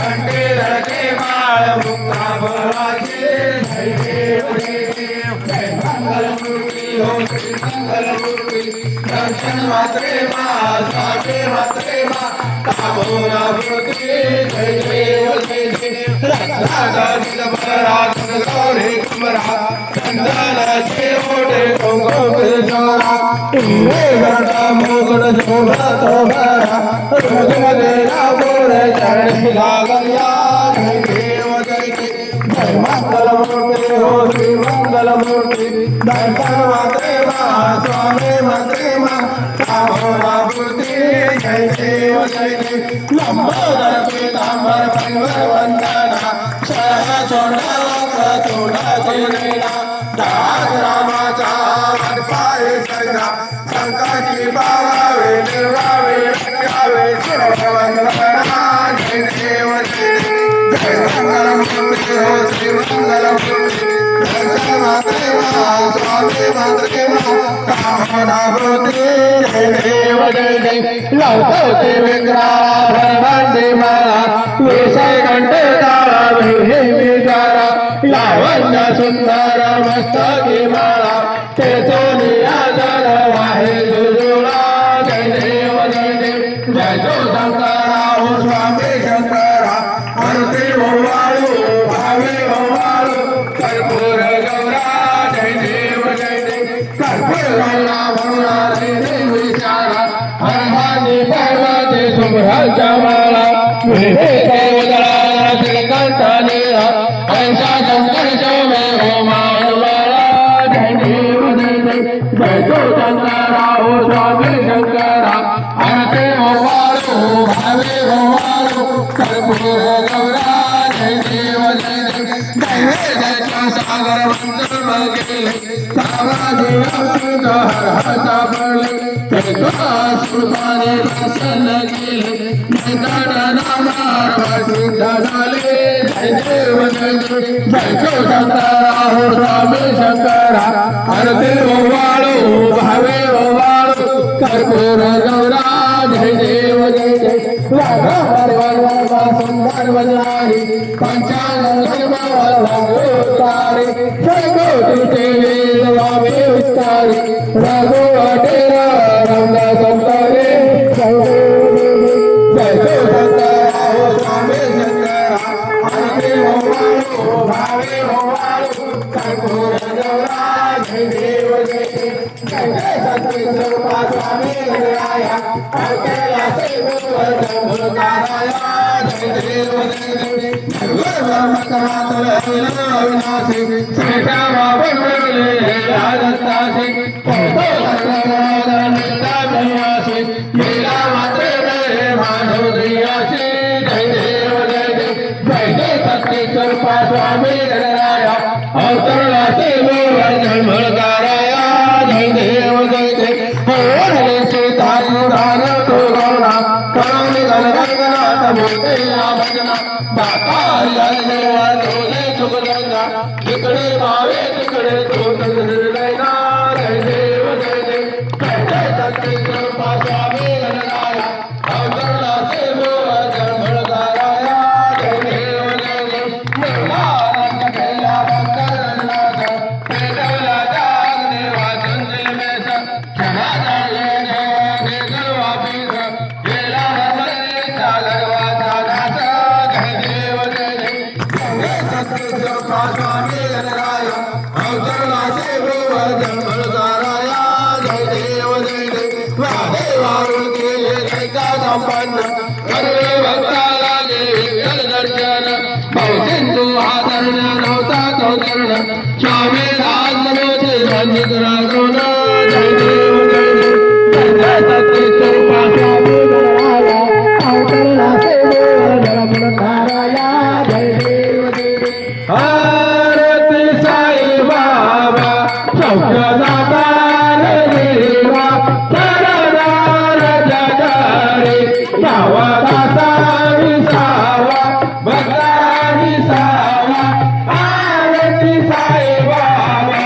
घंटे धरते बाळ मुक्ता बोलाची जय देव जय देव जय मंगलमूर्ती हो श्री मंगलमूर्ती दर्शन मात्रे मा स्वामी मात्रे मा कामोना मूर्ती जय देव जय देव राधा दिलबरा गौरी कुमरा चंदनाचे ओढे कुंकुम जोरा तुम्ही गरडा मोगड शोभा तो भरा रोज मदेरा बोरे चरणी लागल्या जय देव जय देव जय मंगलमूर्ती हो श्री मंगलमूर्ती दर्शन मात्रे मा स्वामी मात्रे मा कामोना मूर्ती जय देव जय देव लंबोदर पीतांबर पंवर वंदना शरण सोडा तोडा देना दास रामाचा पाय सगळा संकटी बाळावे निर्वावे रक्षावे शिरवंदना जय देव जय जय मंगलमूर्ती हो श्री मंगलमूर्ती दर्शन मात्रे मा स्वामी मात्रे मा कामना मूर्ती जय देव जय जय लवकते विग्रह भरभांडी माळा विषय कंठे ताळा विहे विचारा लावण्य सुंदर मस्तकी माळा ते सोनिया जल वाहे जुजुळा जय देव जय देव जय जो शंकरा हो स्वामी शंकरा आरती ओवाळू भावे ओवाळू कर्पूर गौरा जय देव जय देव कर्पूर गौरा म्हणून देव विचारा हरहानी पर्वते शुभ्राच्या माळा विहे देवदळा श्रीकंठ नीळा ऐसा शंकर शोभे हो मानवाळा जय देव जय देव जय जो शंकरा हो स्वामी शंकरा आरती ओवाळू भावे ओवाळू कर्पूर गौरा जय देव जय देव जय जयचा सागर मंत्र गेले सावधी अवधूत हर हसा पडले ते सुरपाने दर्शन गेले जयकाळ नामार प्रसिद्ध झाले जय देव जय देव जय जो शंकरा हो स्वामी शंकरा आरती ओवाळू भावे ओवाळू कर्पूर गौरा जय देव जय जय राधा सुंदर वजारी पंचांग तारे जगोटी वेदवामे उच्चारी रघु अटेरा रंग संतरे जय जो शंकरा हो स्वामी शंकरा आरती ओवाळू भावे ओवाळू कर्पूर गौरा जय देव जय देव जय जय सती स्वरूपा स्वामी गणराया अकेला सेवक मुलकाराया जय देव जय देव अविनाशी श्रेष्ठा बाबले राजस्तासी लीला माते माधव दियासी जय देव जय देव जय जय सती स्वरूपा स्वामी गणराया अवतरला सेवक मुलकाराया जय देव जय देव होरले सीतारी दान तो गौरा करुणी गणनाथ मूर्ती भजना दाता देवा तोले सुगंधा इकडे भावे तिकडे तोट हृदयना जय देव जय देव जय जय सती स्वरूपा स्वामी गणराया अवतरला सेवक मुलकाराया जय देव जय देव निर्वाण केला भक्तरनाथ पेटवला जाग देवा चंद्र मेष क्षमा जाये जय गलवा पीठ गेला रमणे सागरवा दास जय देव जय देव जय सती स्वरूपा स्वामी गणराया अवतरला सेवक मुलकाराया जय देव जय देव वारुण केले जयका संपन्न सर्वे भक्ताला विठ्ठल दर्शन बहुसिंधू हा तरुण नव्हता तो तरुण स्वामी राज मनोजे संजित राघवन जय देव जय देव जय जय सती स्वरूपा स्वामी गणराया अवतरला सेवक मुलकाराया जय देव जय देव आरती साई बाबा सौख्यदाता देवा चरणार जगरे यावा दासा विसावा भक्ता विसावा आरती साई बाबा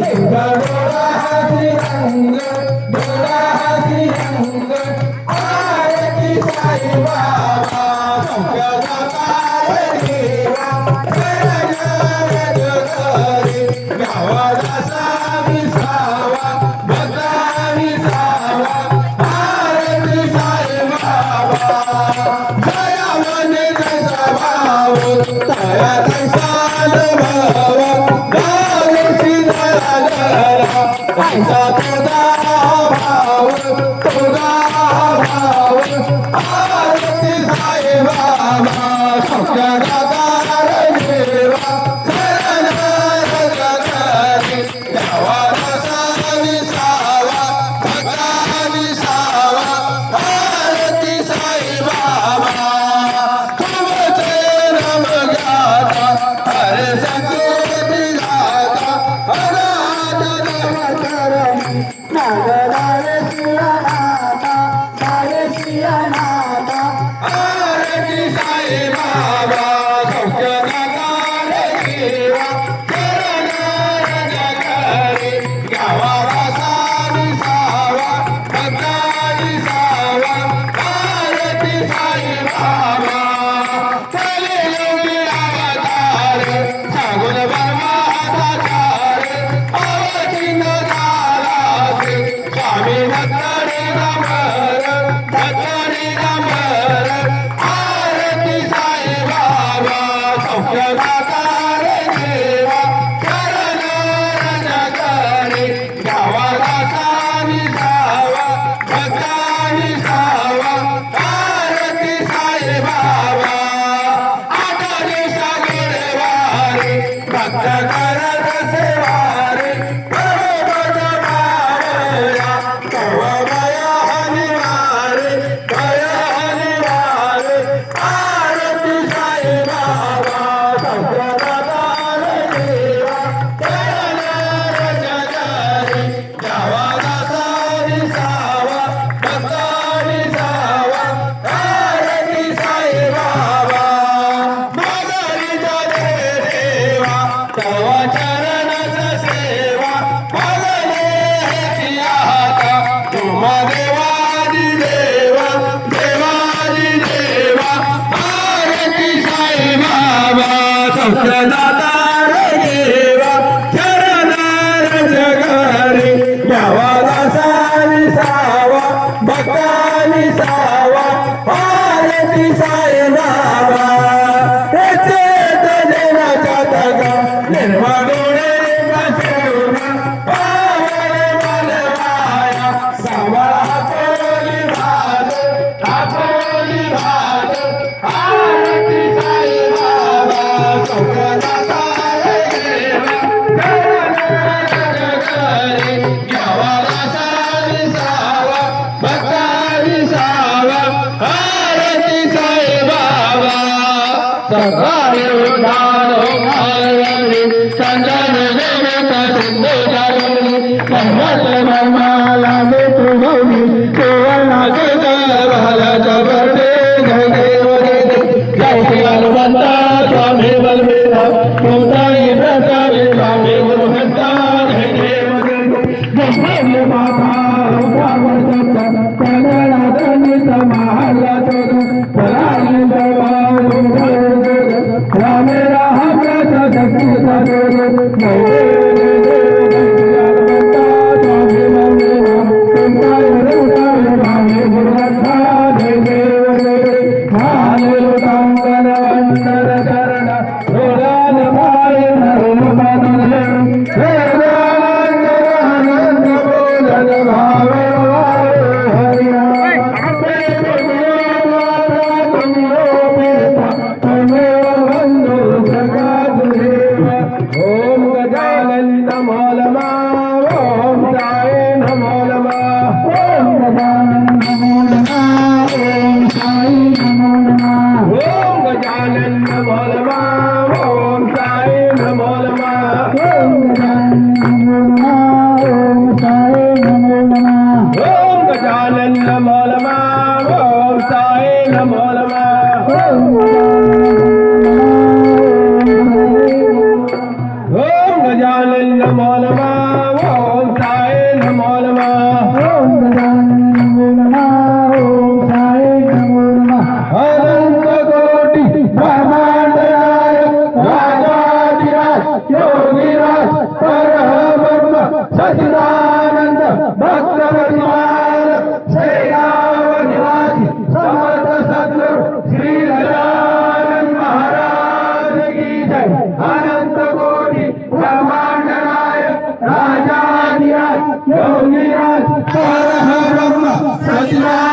जय वासा विसावा भक्ता विसावा आरती साई बाबा जया मने जसा भाव तया तैसा भाव गावे सीधा गरा ऐसा तुझा भाव तुझा भाव आरती साई बाबा सौख्यदाता देवा योगीराज परम सच्चिदानंद भक्त परिवार शेगाव निवासी समर्थ सद्गुरु श्री गजानन महाराज की जय। अनंत कोटी ब्रह्मांड नायक राजाधिराज योगीराज परब्रह्म सच्चिदानंद